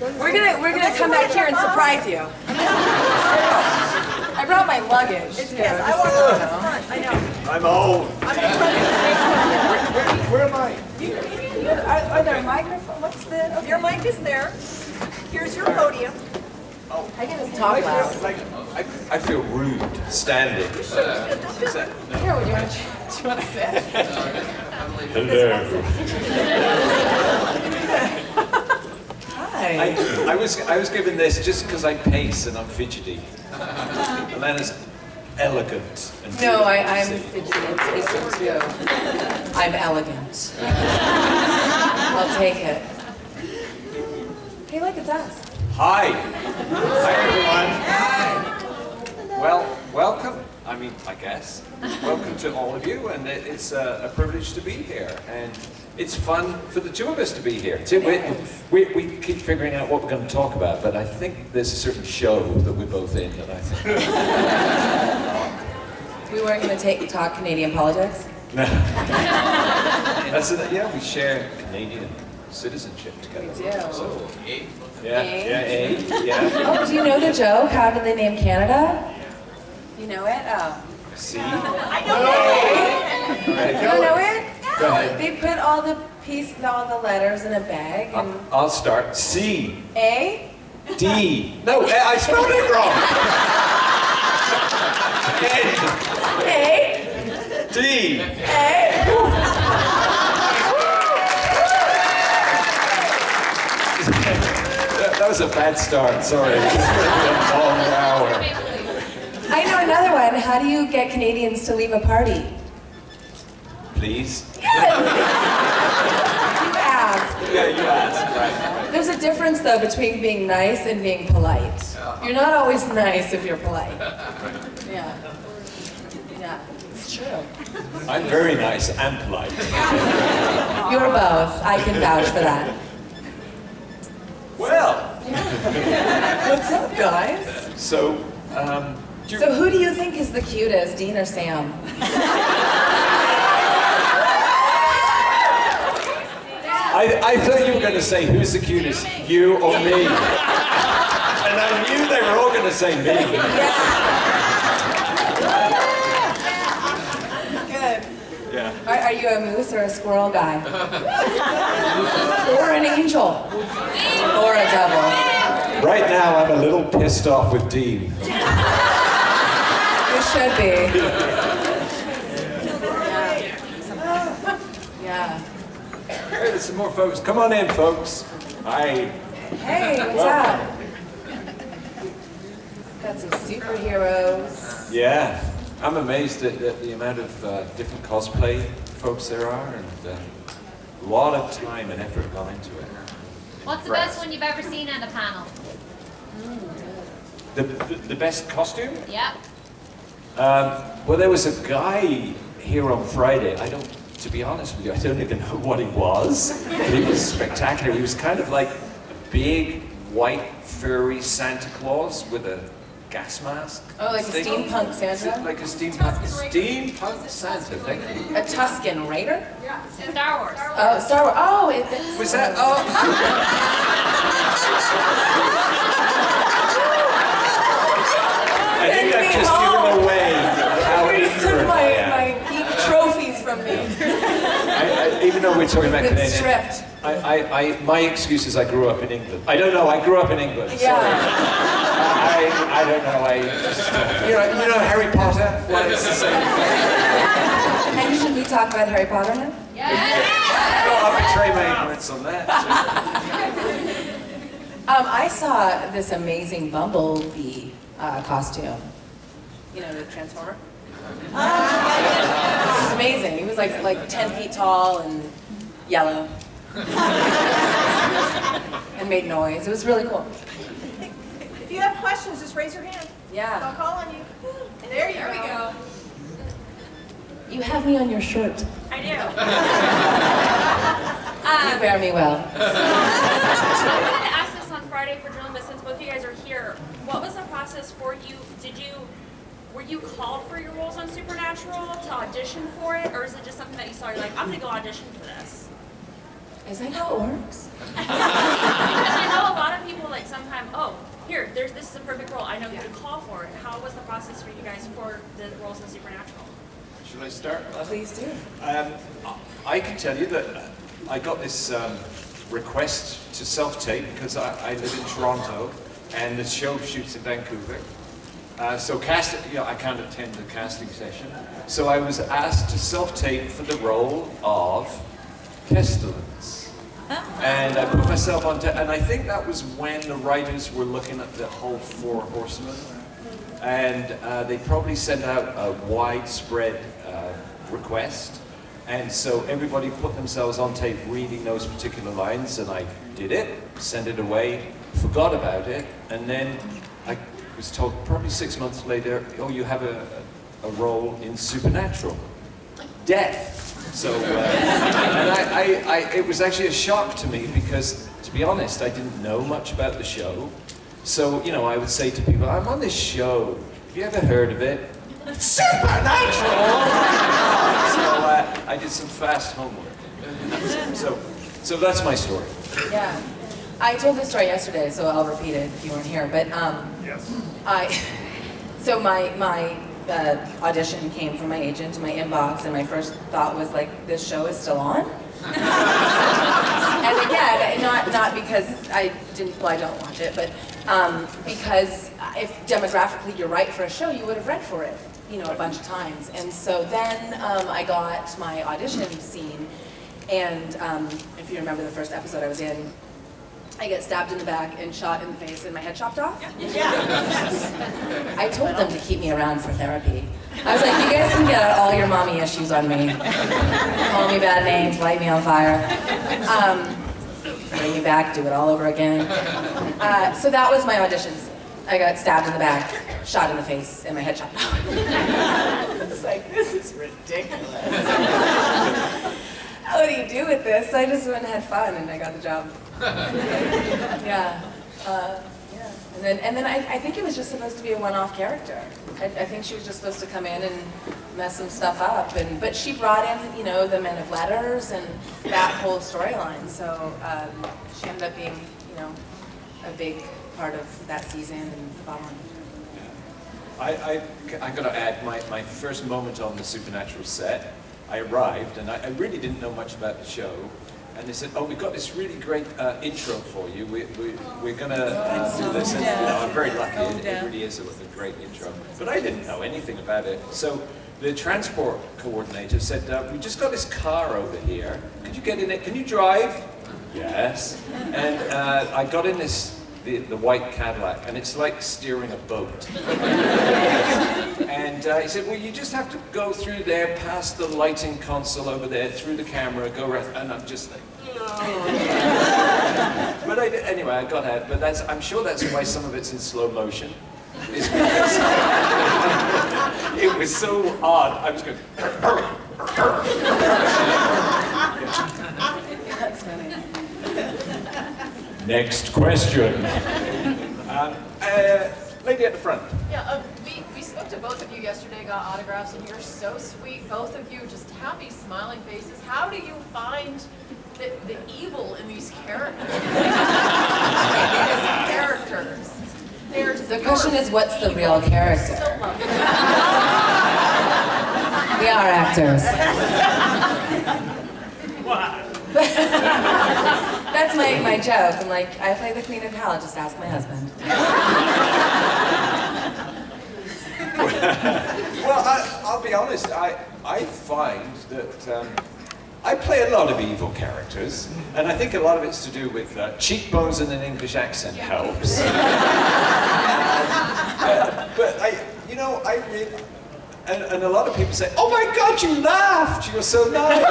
We're gonna come back here and surprise you. I brought my luggage. Yes, I want to go to the front. I know. I'm old. Where am I? Are there microphones? What's the? Okay. Your mic is there. Here's your podium. Oh, I can just talk loud. I feel rude standing. Here, do you want to sit? Hello. Hi. I was given this just because I pace and I'm fidgety. Alaina's elegant. And No, I'm fidgety. It's too. I'm elegant. I'll take it. Hey, look, it's us. Hi. Hi, everyone. Well, welcome. I mean, I guess. Welcome to all of you, and it's a privilege to be here. And it's fun for the two of us to be here. Too. We keep figuring out what we're going to talk about, but I think there's a certain show that we're both in that I think. We weren't going to talk Canadian politics? No. Yeah, we share Canadian citizenship together. We do. So, yeah. Oh, do you know the joke? How did they name Canada? You know it? Oh. See? I know it. You don't know it? Go ahead. They put all the letters in a bag and I'll start. C. A? D. No, I spelled it wrong. N. A? D. A? That was a bad start, sorry. It's been a long hour. I know another one. How do you get Canadians to leave a party? Please? Yes! You ask. Yeah, you asked, right. There's a difference, though, between being nice and being polite. You're not always nice if you're polite. Yeah. Yeah, it's true. I'm very nice and polite. You're both. I can vouch for that. Well, What's up, guys? so, So who do you think is the cutest, Dean or Sam? I thought you were going to say, who's the cutest, you or me? And I knew they were all going to say me. Good. Yeah. Are you a moose or a squirrel guy? Or an angel? Or a devil? Right now, I'm a little pissed off with Dean. You should be. Yeah. Hey, there's some more folks. Come on in, folks. Hi. Hey, what's up? Got some superheroes. Yeah. I'm amazed at the amount of different cosplay folks there are, and a lot of time and effort gone into it. What's the best one you've ever seen at a panel? The best costume? Yep. Well, there was a guy here on Friday. To be honest with you, I don't even know what he was. But he was spectacular. He was kind of like a big, white, furry Santa Claus with a gas mask. Oh, like a steampunk Santa? Like a steampunk Santa, thank you. A Tuscan Raider? Star Wars. Oh, Star Wars. Oh, Was that? Oh. I think I've just given away how You just took ignorant I am. my geek trophies from me. Even though we're talking about Been Canadian, stripped. my excuse is I grew up in England. I don't know, I grew up in England. Yeah. Sorry. I don't know, you know Harry Potter? Well, it's the same thing. And should we talk about Harry Potter now? I'll betray my ignorance on that. I saw this amazing Bumblebee costume. You know, the Transformer? It was amazing. He was like 10 feet tall and yellow. And made noise. It was really cool. If you have questions, just raise your hand. Yeah. I'll call on you. There you go. You have me on your shirt. I do. You wear me well. I wanted to ask this on Friday for Julian, but since both of you guys are here, what was the process for you? Were you called for your roles on Supernatural to audition for it, or is it just something that you saw? You're like, I'm gonna go audition for this. Is that how it works? Because I know a lot of people like sometimes, oh, here, this is a perfect role. I know who to call for it. How was the process for you guys for the roles in Supernatural? Should I start? Please do. I can tell you that I got this request to self-tape because I live in Toronto and the show shoots in Vancouver. So I can't attend the casting session. So I was asked to self-tape for the role of Pestilence. And I put myself on, and I think that was when the writers were looking at the whole Four Horsemen. And they probably sent out a widespread request. And so everybody put themselves on tape reading those particular lines, and I did it, sent it away, forgot about it, and then I was told probably 6 months later, oh, you have a role in Supernatural. Death. So, and it was actually a shock to me because, to be honest, I didn't know much about the show. So, I would say to people, I'm on this show. Have you ever heard of it? Supernatural! So I did some fast homework. So that's my story. Yeah. I told this story yesterday, so I'll repeat it if you weren't here. But Yes. So my audition came from my agent in my inbox, and my first thought was like, this show is still on? And again, not because I don't watch it, but because if demographically you're right for a show, you would have read for it, a bunch of times. And so then I got my audition scene, and if you remember the first episode I was in, I get stabbed in the back and shot in the face and my head chopped off. Yeah. I told them to keep me around for therapy. I was like, you guys can get out all your mommy issues on me. Call me bad names, light me on fire. Bring me back, do it all over again. So that was my audition scene. I got stabbed in the back, shot in the face, and my head chopped off. I was like, this is ridiculous. What do you do with this? I just went and had fun, and I got the job. Yeah. And then I think it was just supposed to be a one-off character. I think she was just supposed to come in and mess some stuff up. But she brought in, the Men of Letters and that whole storyline. So she ended up being, a big part of that season and following. I got to add, my first moment on the Supernatural set, I arrived and I really didn't know much about the show. And they said, oh, we've got this really great intro for you. We're going to do this. And, I'm very lucky. It really is a great intro. But I didn't know anything about it. So the transport coordinator said, we just got this car over here. Could you get in it? Can you drive? Yes. And I got in the white Cadillac, and it's like steering a boat. And he said, well, you just have to go through there, past the lighting console over there, through the camera, go around, and I'm just like, but anyway, I got out, but I'm sure that's why some of it's in slow motion, is because it was so odd. I was going, That's funny. Next question. Lady at the front. Yeah, we spoke to both of you yesterday, got autographs, and you're so sweet. Both of you, just happy, smiling faces. How do you find the evil in these characters? The question is, what's the real character? So lovely. We are actors. That's my joke. I'm like, I play the Queen of Hell, just ask my husband. Well, I'll be honest, I find that I play a lot of evil characters, and I think a lot of it's to do with cheekbones and an English accent helps. But I really, and a lot of people say, oh my God, you laughed, you're so nice.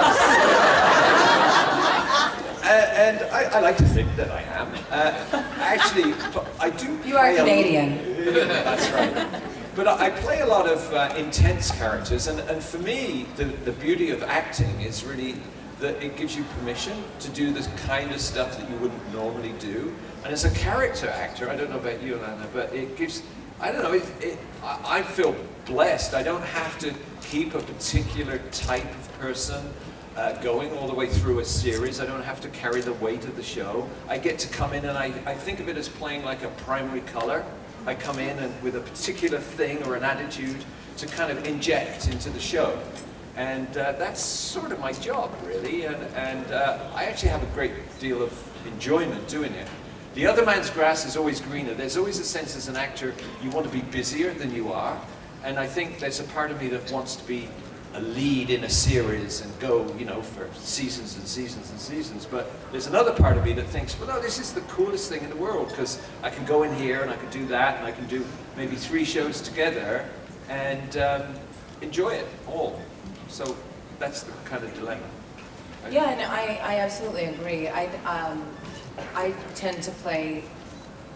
And I like to think that I am. Actually, I do. You are Canadian. That's right. But I play a lot of intense characters, and for me, the beauty of acting is really that it gives you permission to do this kind of stuff that you wouldn't normally do. And as a character actor, I don't know about you, Alaina, but it gives, I don't know, I feel blessed. I don't have to keep a particular type of person. going all the way through a series. I don't have to carry the weight of the show. I get to come in and I think of it as playing like a primary color. I come in and with a particular thing or an attitude to kind of inject into the show. And that's sort of my job, really. And I actually have a great deal of enjoyment doing it. The other man's grass is always greener. There's always a sense as an actor, you want to be busier than you are. And I think there's a part of me that wants to be a lead in a series and go, you know, for seasons and seasons and seasons. But there's another part of me that thinks, well, no, this is the coolest thing in the world because I can go in here and I can do that and I can do maybe 3 shows together and enjoy it all. So that's the kind of dilemma. Right? Yeah, no, I absolutely agree. I tend to play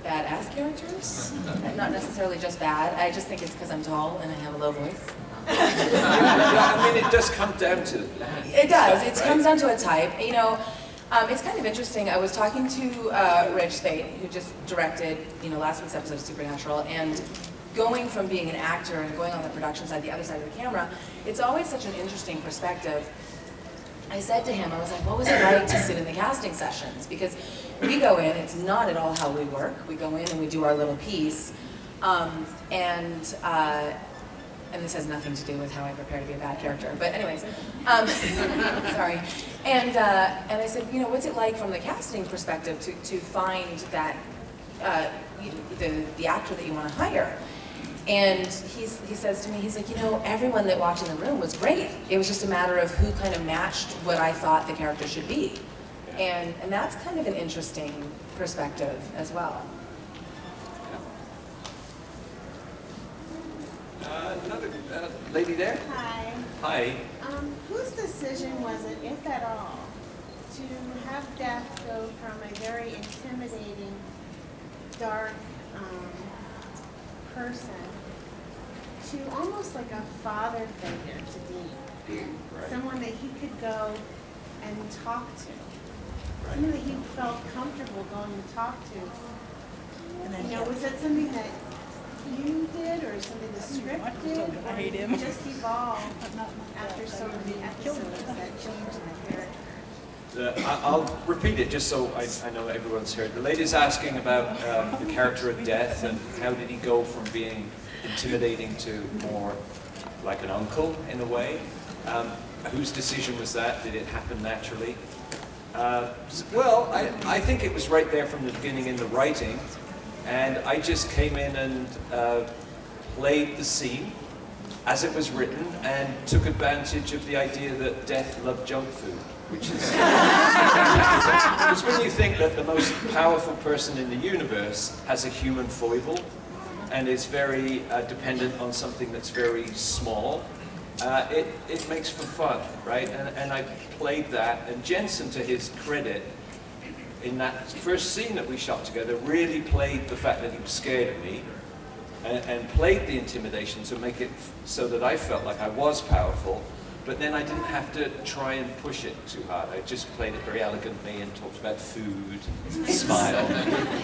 badass characters, and not necessarily just bad. I just think it's because I'm tall and I have a low voice. Yeah, I mean, it does come down to that. It does. Stuff, It comes down to a type. You know, it's kind of interesting. I was talking to Rich Spate, who just directed, you know, last week's episode of Supernatural, and going from being an actor and going on the production side, the other side of the camera, it's always such an interesting perspective. I said to him, I was like, what was it like to sit in the casting sessions? Because we go in, it's not at all how we work. We go in and we do our little piece. And this has nothing to do with how I prepare to be a bad character. But anyways, sorry. And I said, you know, what's it like from the casting perspective to find that the actor that you want to hire? And he says to me, he's like, you know, everyone that walked in the room was great. It was just a matter of who kind of matched what I thought the character should be. And that's kind of an interesting perspective as well. Another lady there? Hi. Hi. Whose decision was it, if at all, to have Death go from a very intimidating, dark person to almost like a father figure to Dean? Right. Someone that he could go and talk to. Someone that he felt comfortable going and talk to. You know, was that something that you did, or something the script did, or did it just evolve after so many episodes that change in the character? I'll repeat it just so I know everyone's heard. The lady's asking about the character of Death and how did he go from being intimidating to more like an uncle in a way. Whose decision was that? Did it happen naturally? Well, I think it was right there from the beginning in the writing. And I just came in and played the scene as it was written and took advantage of the idea that Death loved junk food, which is... Because when you think that the most powerful person in the universe has a human foible and is very dependent on something that's very small, it makes for fun, right? And I played that, and Jensen, to his credit, in that first scene that we shot together, really played the fact that he was scared of me and played the intimidation to make it so that I felt like I was powerful, but then I didn't have to try and push it too hard. I just played it very elegantly and talked about food and smiled.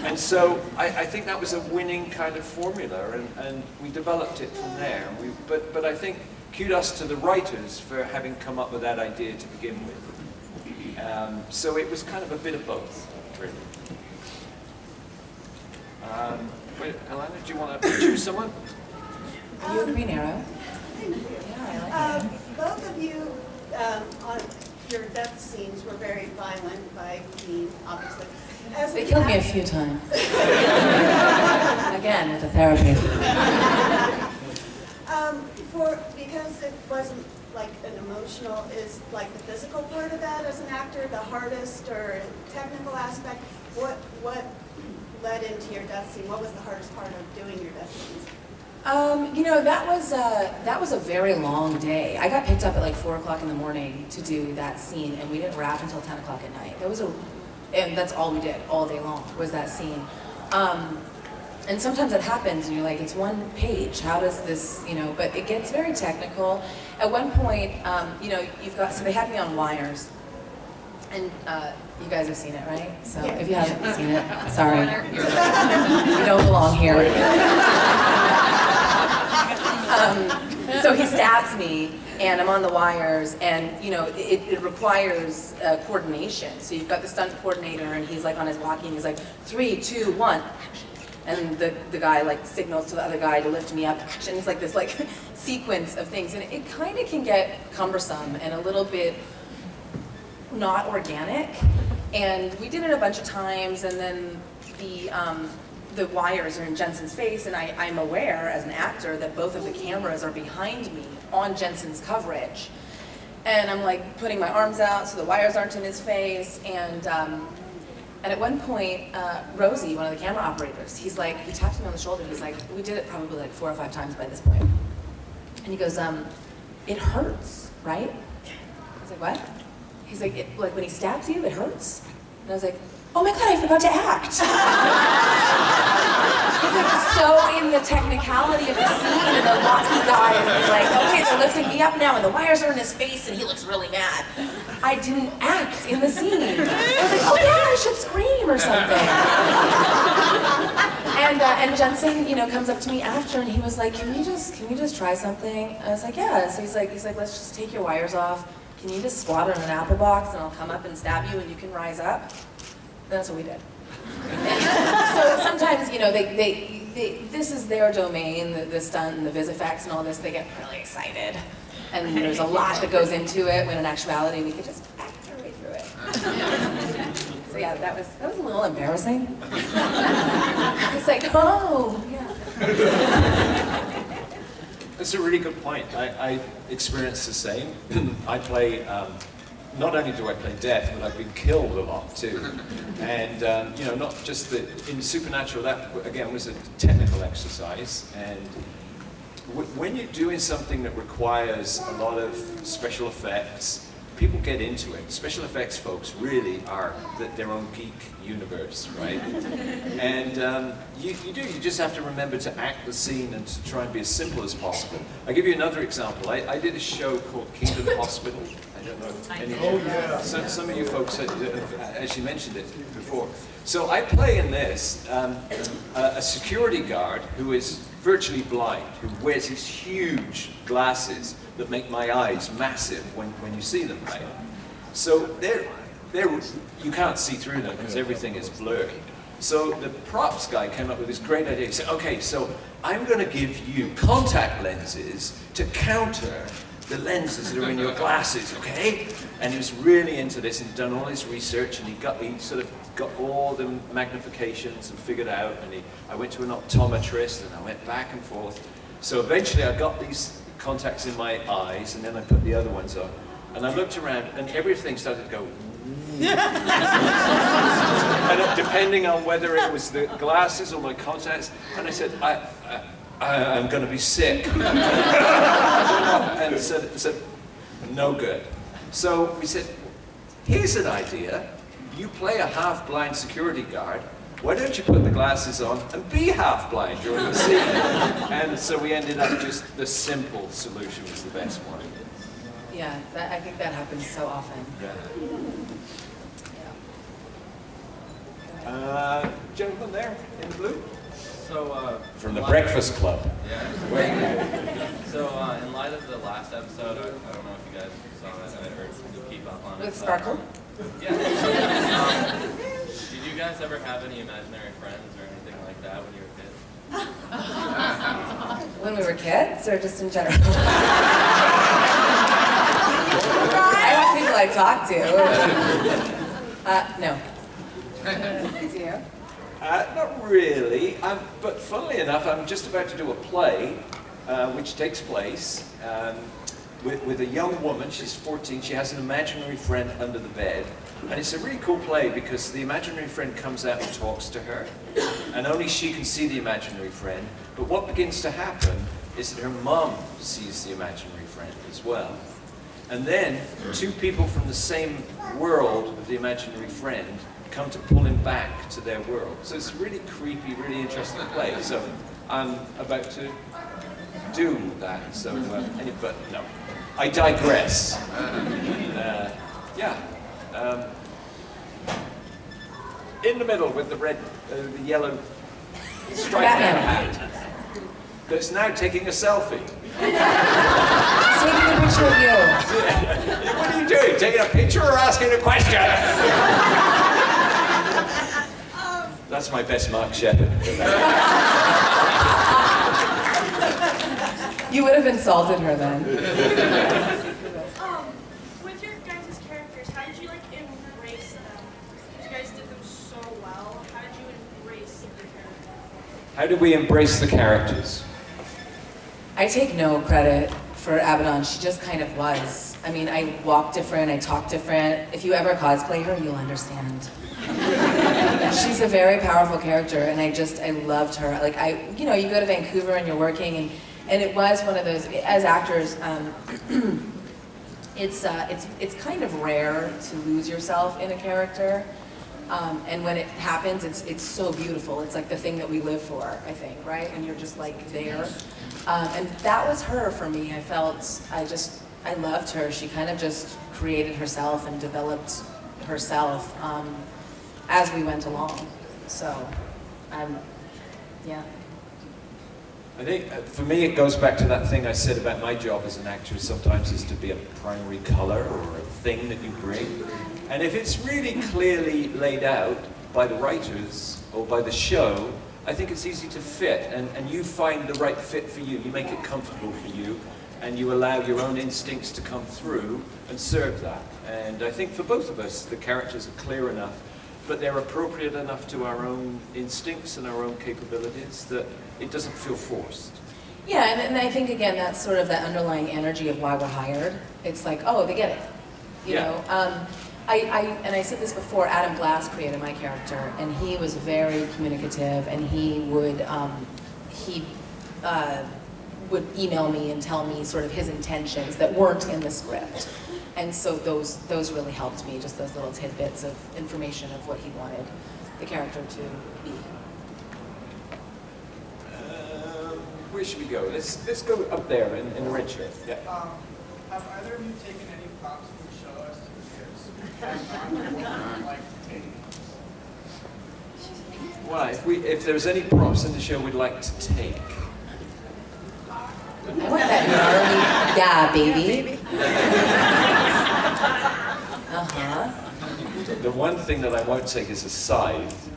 And so I think that was a winning kind of formula, and we developed it from there. But I think kudos to the writers for having come up with that idea to begin with. So it was kind of a bit of both, really. Alaina, do you want to choose someone? You a Green Arrow? Yeah, I like it. both of you, on your death scenes were very violent by Dean, obviously. As They an killed me a act- few times. Again, with the therapy. Because it wasn't like an emotional, is like the physical part of that as an actor the hardest, or technical aspect? What led into your death scene? What was the hardest part of doing your death scenes? You know, that was a very long day. I got picked up at like 4 o'clock in the morning to do that scene, and we didn't wrap until 10 o'clock at night. And that's all we did all day long was that scene. And sometimes it happens, and you're like, it's one page. How does this, you know? But it gets very technical. At one point, you know, so they had me on wires, and you guys have seen it, right? So if you haven't seen it, sorry, you don't belong here. So he stabs me, and I'm on the wires, and you know, it requires coordination. So you've got the stunt coordinator, and he's like on his walkie, and he's like, 3, 2, 1, action. And the guy like signals to the other guy to lift me up, action. It's like this like sequence of things, and it kind of can get cumbersome and a little bit not organic. And we did it a bunch of times, and then the wires are in Jensen's face, and I'm aware as an actor that both of the cameras are behind me on Jensen's coverage. And I'm like putting my arms out so the wires aren't in his face, and at one point, Rosie, one of the camera operators, he taps me on the shoulder, he's like, we did it probably like 4 or 5 times by this point. And he goes, it hurts, right? I was like, what? He's like, like when he stabs you, it hurts? And I was like, oh my God, I forgot to act. He's like so in the technicality of the scene, and the walkie guy is like, okay, they're lifting me up now, and the wires are in his face, and he looks really mad. I didn't act in the scene. I was like, oh yeah, I should scream or something. And Jensen, you know, comes up to me after, and he was like, can we just try something? I was like, yeah. So he's like, let's just take your wires off. Can you just squat on an apple box, and I'll come up and stab you, and you can rise up? And that's what we did. So sometimes, you know, this is their domain, the stunt and the vis effects and all this. They get really excited, and there's a lot that goes into it. When in actuality, we could just act our way through it. So yeah, that was a little embarrassing. It's like, oh yeah. That's a really good point. I experienced the same. I play, not only do I play death, but I've been killed a lot too. And, you know, not just in Supernatural, that again was a technical exercise. And when you're doing something that requires a lot of special effects, people get into it. Special effects folks really are their own geek universe, right? And you just have to remember to act the scene and to try and be as simple as possible. I'll give you another example. I did a show called Kingdom Hospital. I don't know if any of you, some of you folks have actually mentioned it before. So I play in this a security guard who is virtually blind, who wears these huge glasses that make my eyes massive when you see them, right? So you can't see through them because everything is blurry. So the props guy came up with this great idea. He said, okay, so I'm going to give you contact lenses to counter the lenses that are in your glasses, okay? And he was really into this and done all his research, and he sort of got all the magnifications and figured out, and I went to an optometrist, and I went back and forth. So eventually I got these contacts in my eyes, and then I put the other ones on, and I looked around, and everything started to go. And depending on whether it was the glasses or my contacts, and I said, I'm going to be sick. And it said, no good. So we said, here's an idea. You play a half-blind security guard. Why don't you put the glasses on and be half-blind during the scene? And so we ended up just the simple solution was the best one. Yeah, I think that happens so often. Yeah. Gentleman there in blue. So, from the Breakfast Club. Yeah. So, in light of the last episode, I don't know if you guys saw it or keep up on it. With Sparkle? Yeah. Did you guys ever have any imaginary friends or anything like that when you were kids? When we were kids, or just in general? I have people I talk to. No. Do you? Not really, but funnily enough, I'm just about to do a play which takes place with a young woman. She's 14, she has an imaginary friend under the bed, and it's a really cool play because the imaginary friend comes out and talks to her, and only she can see the imaginary friend, but what begins to happen is that her mom sees the imaginary friend as well. And then two people from the same world of the imaginary friend come to pull him back to their world. So it's a really creepy, really interesting play. So I'm about to do that. So, but no, I digress. In the middle with the red, the yellow stripe hat. that's now taking a selfie. He's taking a picture of you. What are you doing? Taking a picture or asking a question? That's my best Mark Shepard. You would have insulted her then. With your guys' characters, how did you like embrace them? Because you guys did them so well. How did you embrace the characters? How do we embrace the characters? I take no credit for Abaddon. She just kind of was. I mean, I walk different, I talk different. If you ever cosplay her, you'll understand. She's a very powerful character, and I loved her. Like, you go to Vancouver and you're working, and it was one of those, as actors, it's kind of rare to lose yourself in a character. And when it happens, it's so beautiful. It's like the thing that we live for, I think, right? And you're just like there. And that was her for me. I loved her. She kind of just created herself and developed herself as we went along. So, yeah. I think for me it goes back to that thing I said about my job as an actor sometimes is to be a primary color or a thing that you bring. And if it's really clearly laid out by the writers or by the show, I think it's easy to fit, and you find the right fit for you. You make it comfortable for you, and you allow your own instincts to come through and serve that. And I think for both of us, the characters are clear enough, but they're appropriate enough to our own instincts and our own capabilities that it doesn't feel forced. Yeah, and I think, again, that's sort of that underlying energy of why we're hired. It's like, oh, they get it, you know? I said this before, Adam Glass created my character, and he was very communicative, and he would email me and tell me sort of his intentions that weren't in the script. And so those really helped me, just those little tidbits of information of what he wanted the character to be. Where should we go? Let's go up there in Richard. Yeah. Have either of you taken any props from the show as to like taking? Why? If there was any props in the show we'd like to take. I want that gnarly, yeah, baby. Uh-huh. The one thing that I won't take is a scythe,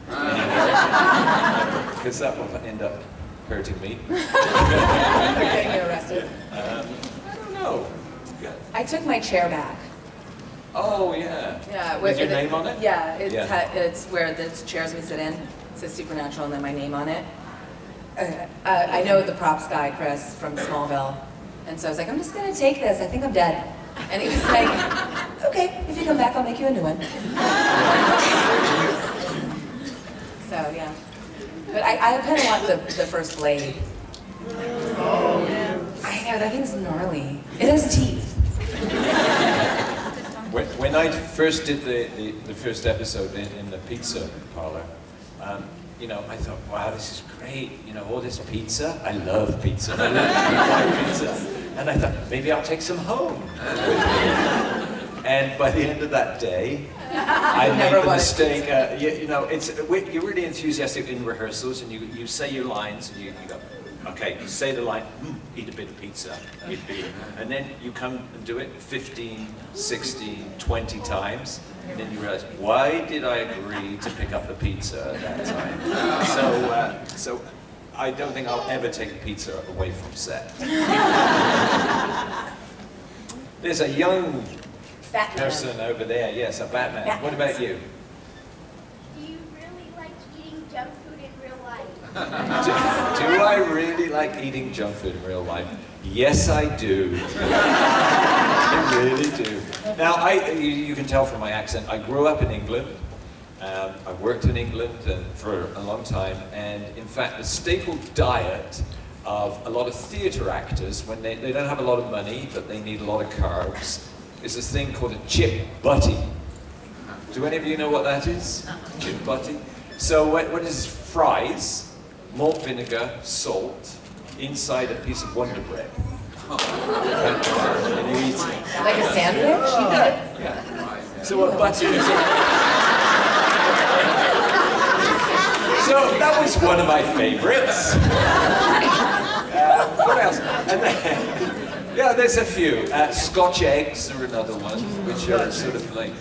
because that will end up hurting me. Getting you arrested. I don't know. Yeah. I took my chair back. Oh, yeah. Yeah. With your name on it? Yeah, it's where the chairs we sit in. It says Supernatural and then my name on it. I know the props guy, Chris, from Smallville. And so I was like, I'm just going to take this. I think I'm dead. And he was like, okay, if you come back, I'll make you a new one. So, yeah. But I kind of want the first blade. Oh, I know, that thing's gnarly. It has teeth. When I first did the first episode in the pizza parlor, I thought, wow, this is great. All this pizza. I love pizza. I love pizza. And I thought, maybe I'll take some home with me. And by the end of that day, I made the mistake. You're really enthusiastic in rehearsals, and you say your lines, and you go, okay, you say the line, eat a bit of pizza, and then you come and do it 15, 16, 20 times, and then you realize, why did I agree to pick up the pizza at that time? So I don't think I'll ever take a pizza away from set. There's a young Batman. person over there, yes, a Batman. Batman. What about you? Do you really like eating junk food in real life? Do I really like eating junk food in real life? Yes, I do. I really do. Now, you can tell from my accent, I grew up in England. I worked in England for a long time, and in fact, the staple diet of a lot of theatre actors, when they don't have a lot of money, but they need a lot of carbs, is this thing called a chip butty. Do any of you know what that is? Chip butty? So what is fries, malt vinegar, salt, inside a piece of Wonder Bread. And you eat it. Like a sandwich? You eat it? Yeah. So a butty is So that was one of my favorites. What else? And then, yeah, there's a few. Scotch eggs are another one, which are sort of like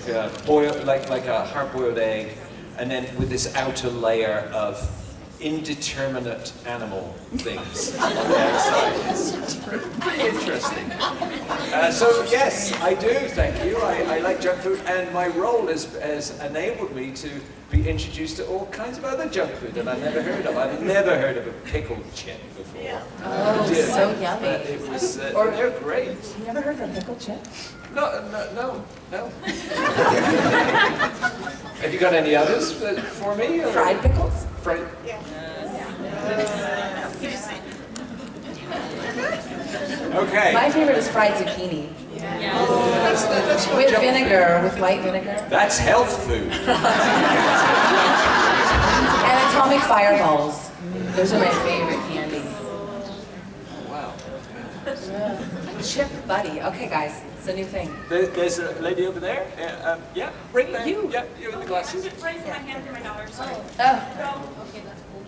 boiled, like a hard-boiled egg, and then with this outer layer of indeterminate animal things on the outside. It's pretty interesting. So yes, I do, thank you. I like junk food, and my role has enabled me to be introduced to all kinds of other junk food that I've never heard of. I've never heard of a pickled chip before. Oh, so yummy. It was, they're great. You never heard of a pickled chip? No. Have you got any others for me? Or? Fried pickles? Fried. Yeah. Okay. My favorite is fried zucchini. That's With vinegar, with white vinegar. That's health food. And atomic fireballs. Those are my favorite candy. Wow. Chip buddy. Okay, guys, it's a new thing. There's a lady over there. Yeah, right there. You. Yeah, you with the glasses. I'm just raising my hand for my daughter, sorry. Oh. Okay, that's cool.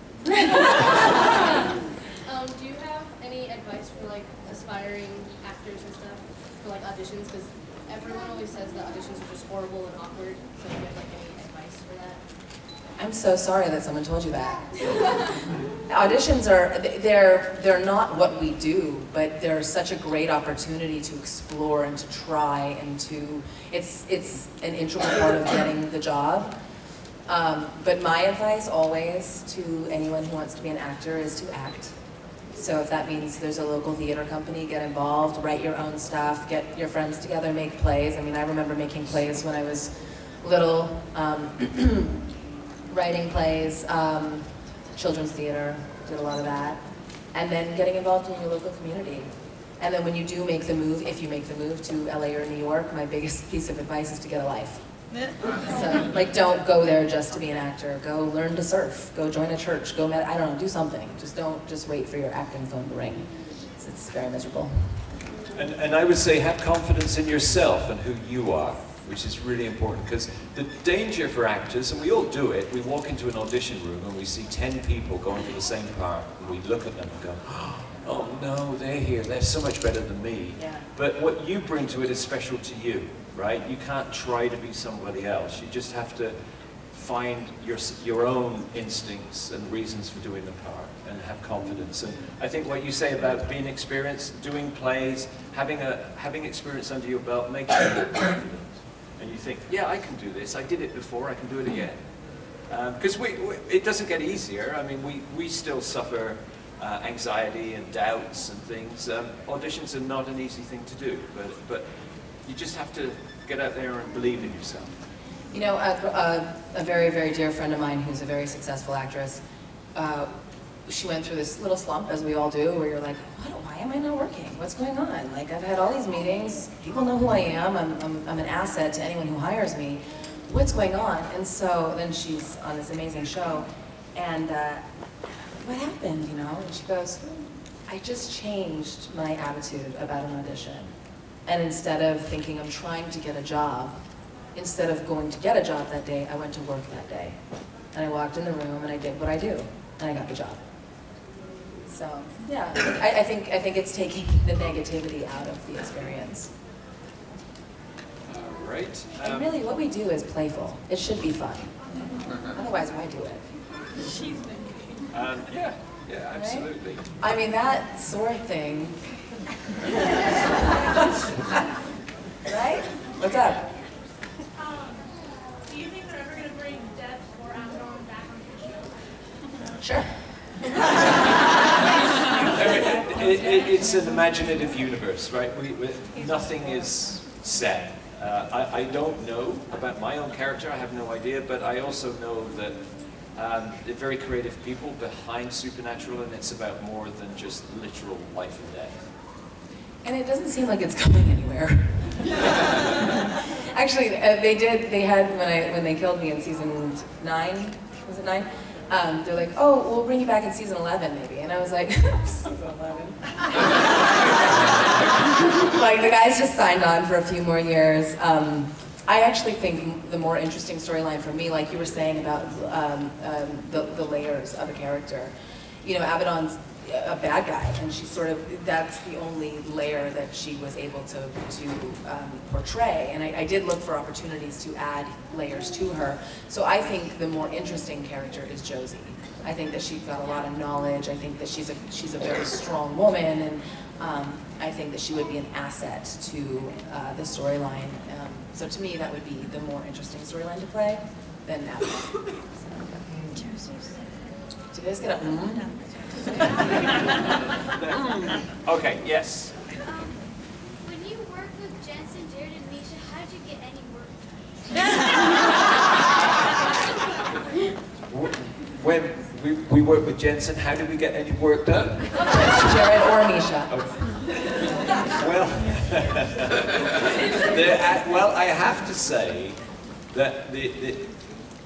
Do you have any advice for like aspiring actors and stuff for like auditions? Because everyone always says that auditions are just horrible and awkward. So do you have like any advice for that? I'm so sorry that someone told you that. Auditions are, they're not what we do, but they're such a great opportunity to explore and to try and to, it's an integral part of getting the job. But my advice always to anyone who wants to be an actor is to act. So if that means there's a local theater company, get involved, write your own stuff, get your friends together, make plays. I mean, I remember making plays when I was little, writing plays, children's theater, did a lot of that. And then getting involved in your local community. And then when you do make the move, if you make the move to LA or New York, my biggest piece of advice is to get a life. So, like, don't go there just to be an actor. Go learn to surf. Go join a church. Go, I don't know, do something. Just don't just wait for your acting phone to ring. It's very miserable. And I would say have confidence in yourself and who you are, which is really important, because the danger for actors, and we all do it, we walk into an audition room and we see 10 people going for the same part, and we look at them and go, oh no, they're here, they're so much better than me. Yeah. But what you bring to it is special to you, right? You can't try to be somebody else. You just have to find your own instincts and reasons for doing the part and have confidence. And I think what you say about being experienced, doing plays, having experience under your belt makes you more confident. And you think, yeah, I can do this. I did it before. I can do it again. Because it doesn't get easier. I mean, we still suffer anxiety and doubts and things. Auditions are not an easy thing to do, but you just have to get out there and believe in yourself. You know, a very, very dear friend of mine who's a very successful actress, she went through this little slump, as we all do, where you're like, why am I not working? What's going on? Like, I've had all these meetings, people know who I am, I'm an asset to anyone who hires me. What's going on? And so then she's on this amazing show, and what happened, you know? And she goes, I just changed my attitude about an audition. And instead of thinking I'm trying to get a job, instead of going to get a job that day, I went to work that day. And I walked in the room and I did what I do, and I got the job. So, yeah, I think it's taking the negativity out of the experience. All right. And really, what we do is playful. It should be fun. Otherwise, why do it? Yeah, absolutely. Right? I mean, that sword thing. Right? What's up? Do you think they're ever going to bring Deb or Abaddon back on the show? Sure. It's an imaginative universe, right? Nothing is set. I don't know about my own character, I have no idea, but I also know that they're very creative people behind Supernatural, and it's about more than just literal life and death. And it doesn't seem like it's going anywhere. Actually, they had, when they killed me in season 9, was it 9? They're like, oh, we'll bring you back in season 11 maybe. And I was like, season 11? Like, the guys just signed on for a few more years. I actually think the more interesting storyline for me, like you were saying about the layers of a character. You know, Abaddon's a bad guy, and she sort of, that's the only layer that she was able to portray. And I did look for opportunities to add layers to her. So I think the more interesting character is Josie. I think that she's got a lot of knowledge. I think that she's a very strong woman, and I think that she would be an asset to the storyline. So to me, that would be the more interesting storyline to play than Natalie. Did you guys get a Okay, yes. When you worked with Jensen, Jared, and Misha, how did you get any work? When we work with Jensen, how do we get any work done? Jensen, Jared, or Misha? Well, I have to say that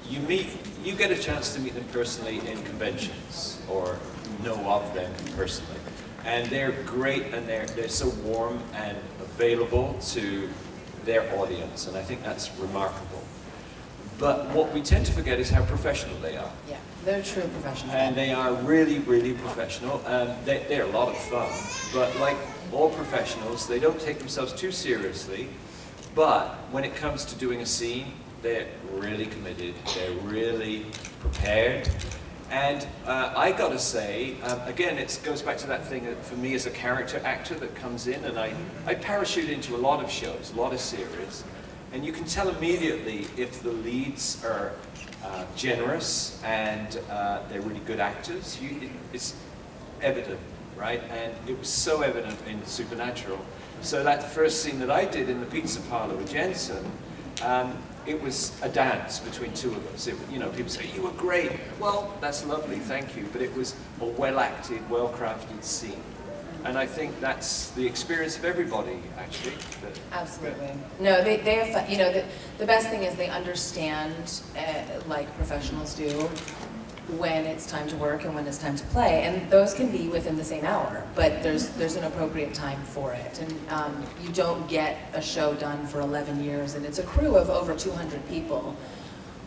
you get a chance to meet them personally in conventions, or know of them personally, and they're great, and they're so warm and available to their audience, and I think that's remarkable. But what we tend to forget is how professional they are. Yeah, they're true professionals. And they are really, really professional. They're a lot of fun, but like all professionals, they don't take themselves too seriously. But when it comes to doing a scene, they're really committed. They're really prepared. And I gotta say, again, it goes back to that thing that for me as a character actor that comes in, and I parachute into a lot of shows, a lot of series, and you can tell immediately if the leads are generous and they're really good actors. It's evident, right? And it was so evident in Supernatural. So that first scene that I did in the pizza parlor with Jensen, it was a dance between two of us. People say, "You were great." Well, that's lovely, thank you. But it was a well-acted, well-crafted scene. And I think that's the experience of everybody, actually. Absolutely. No, they are fun. The best thing is they understand, like professionals do, when it's time to work and when it's time to play. And those can be within the same hour, but there's an appropriate time for it. And you don't get a show done for 11 years, and it's a crew of over 200 people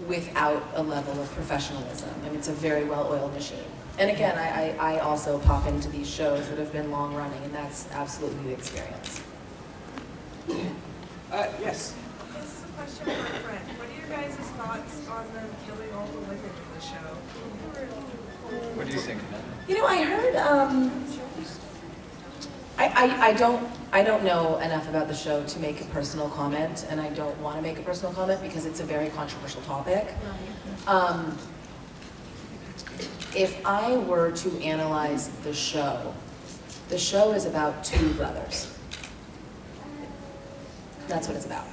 without a level of professionalism. I mean, it's a very well-oiled machine. And again, I also pop into these shows that have been long running, and that's absolutely the experience. Yes? This is a question for a friend. What are your guys' thoughts on them killing all the women in the show? What do you think? I heard, I don't know enough about the show to make a personal comment, and I don't want to make a personal comment because it's a very controversial topic. If I were to analyze the show is about two brothers. That's what it's about.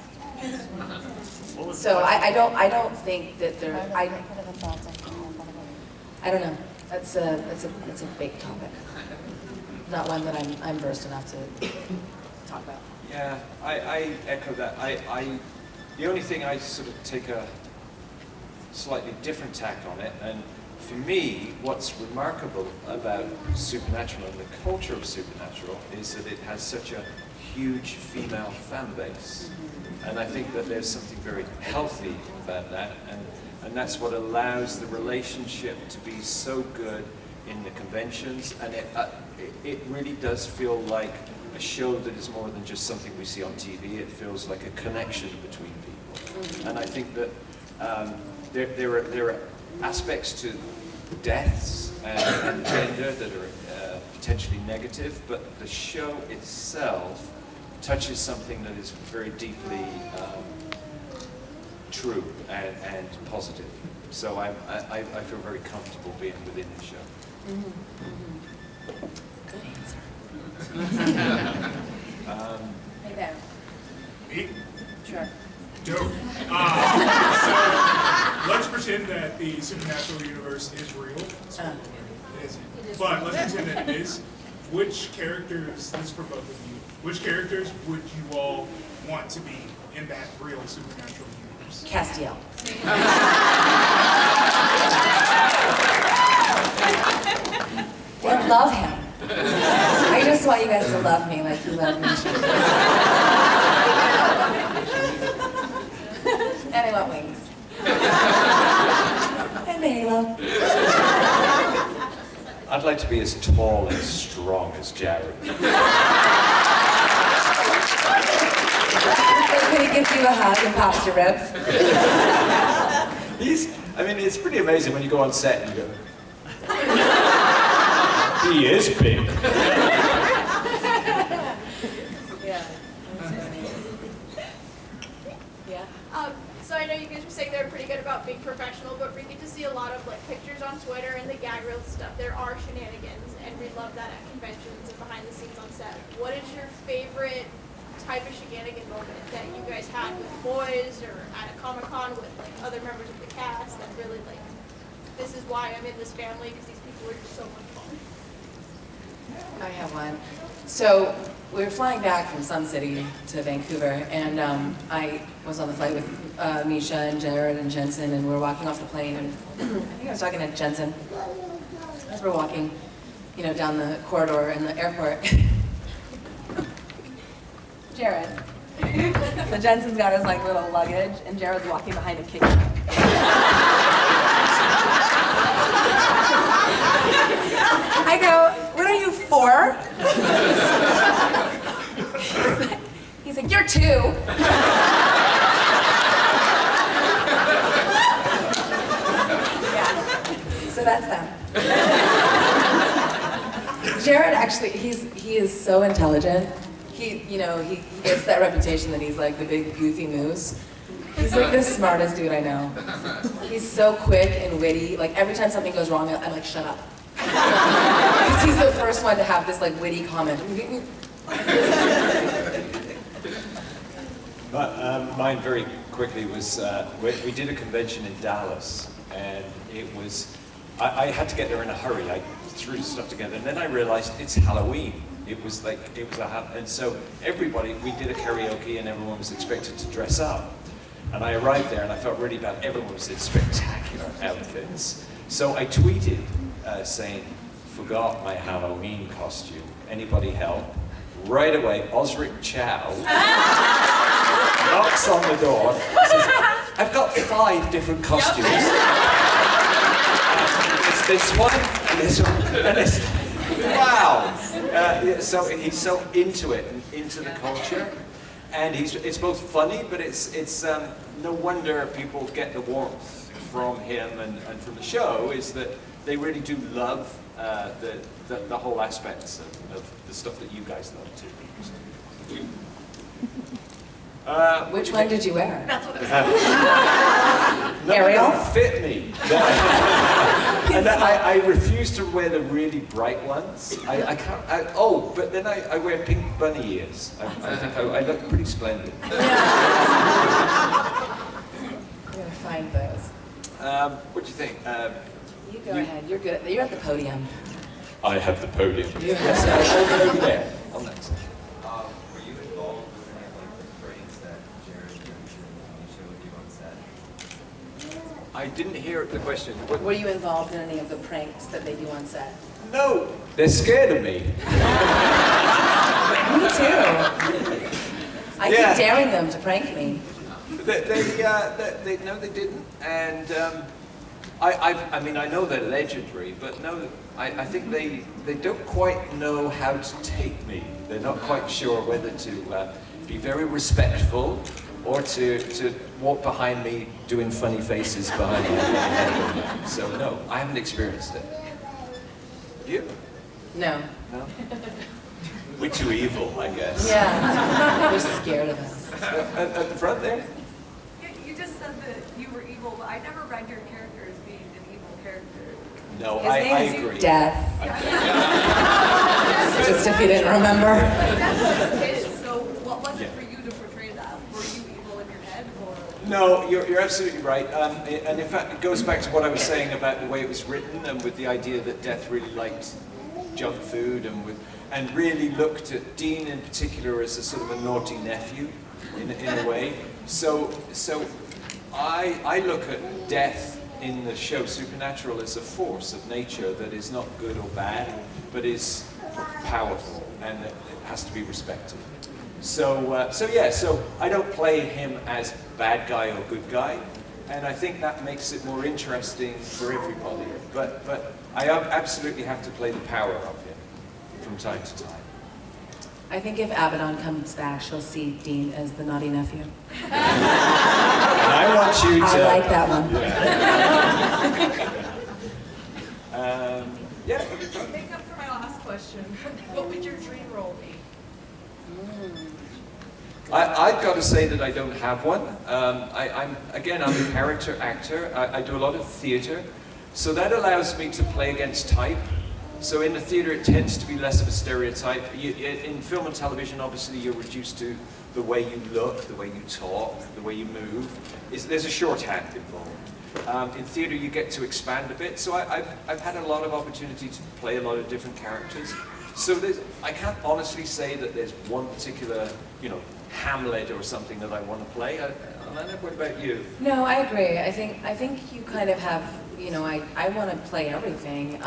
So I don't think that there. I don't know. That's a big topic. Not one that I'm versed enough to talk about. Yeah, I echo that. The only thing I sort of take a slightly different tack on it, and for me, what's remarkable about Supernatural and the culture of Supernatural is that it has such a huge female fan base. And I think that there's something very healthy about that, and that's what allows the relationship to be so good in the conventions, and it really does feel like a show that is more than just something we see on TV. It feels like a connection between people. And I think that there are aspects to deaths and gender that are potentially negative, but the show itself touches something that is very deeply true and positive. So I feel very comfortable being within the show. Good answer. Hey there. Me? Sure. Dope. So let's pretend that the Supernatural universe is real. It isn't. But let's pretend that it is. Which characters, this is for both of you, which characters would you all want to be in that real Supernatural universe? Castiel. I love him. I just want you guys to love me like you love me. And I want wings. And the halo. I'd like to be as tall and strong as Jared. When he gives you a hug and pops your ribs. I mean, it's pretty amazing when you go on set and you go, he is big. Yeah, that's funny. Yeah. So I know you guys were saying they're pretty good about being professional, but we get to see a lot of like pictures on Twitter and the gag reel stuff. There are shenanigans, and we love that at conventions and behind the scenes on set. What is your favorite type of shenanigan moment that you guys had with boys or at a Comic-Con with like other members of the cast that really like, this is why I'm in this family because these people are just so much fun? I have one. So we were flying back from Sun City to Vancouver, and I was on the flight with Misha and Jared and Jensen, and we were walking off the plane, and I think I was talking to Jensen as we're walking, down the corridor in the airport. Jared. So Jensen's got his like little luggage, and Jared's walking behind him kicking him. I go, what are you, 4? He's like, you're 2. Yeah, so that's them. Jared actually, he is so intelligent. He gets that reputation that he's like the big goofy moose. He's like the smartest dude I know. He's so quick and witty. Like every time something goes wrong, I'm like, shut up. Because he's the first one to have this like witty comment. Mine very quickly was, we did a convention in Dallas, and it was, I had to get there in a hurry. I threw stuff together, and then I realized it's Halloween. And so everybody, we did a karaoke, and everyone was expected to dress up. And I arrived there, and I felt really bad. Everyone was in spectacular outfits. So I tweeted saying, forgot my Halloween costume. Anybody help? Right away, Osric Chow knocks on the door, says, I've got 5 different costumes. It's this one, and this one, and this. Wow! So he's so into it and into the culture, and it's both funny, but it's no wonder people get the warmth from him and from the show. Is that they really do love the whole aspects of the stuff that you guys love too. Which one did you wear? That's what it was. Ariel? None fit me. And I refuse to wear the really bright ones. I can't. But then I wear pink bunny ears. I think I look pretty splendid. I'm gonna find those. What do you think? You go ahead. You're good. You're at the podium. I have the podium. Yes, over there. Oh, next. Were you involved with any of the pranks that Jared and showed with you on set? I didn't hear the question. Were you involved in any of the pranks that they do on set? No, they're scared of me. Me too. I keep daring them to prank me. They no, they didn't, and I mean, I know they're legendary, but no, I think they don't quite know how to take me. They're not quite sure whether to be very respectful or to walk behind me doing funny faces behind me. So no, I haven't experienced it. Have you? No. No? We're too evil, I guess. Yeah. They're scared of us. At the front there? You just said that you were evil, but I never read your character as being an evil character. No, His I name agree. is Death. Just if you didn't remember. That's what it is. So what was it for you to portray that? Were you evil in your head, or? No, you're absolutely right. And in fact, it goes back to what I was saying about the way it was written, and with the idea that Death really liked junk food, and really looked at Dean in particular as a sort of a naughty nephew, in a way. So I look at Death in the show Supernatural as a force of nature that is not good or bad, but is powerful, and it has to be respected. So I don't play him as bad guy or good guy, and I think that makes it more interesting for everybody. But I absolutely have to play the power of him from time to time. I think if Abaddon comes back, she'll see Dean as the naughty nephew. And I want you to... I like that one. Yeah. To make up for my last question, what would your dream role be? I've got to say that I don't have one. I'm a character actor. I do a lot of theater. So that allows me to play against type. So in the theater, it tends to be less of a stereotype. In film and television, obviously, you're reduced to the way you look, the way you talk, the way you move. There's a shorthand involved. In theater, you get to expand a bit. So I've had a lot of opportunity to play a lot of different characters. So I can't honestly say that there's one particular, Hamlet or something that I want to play. Alaina, what about you? No, I agree. I think you kind of have, I want to play everything.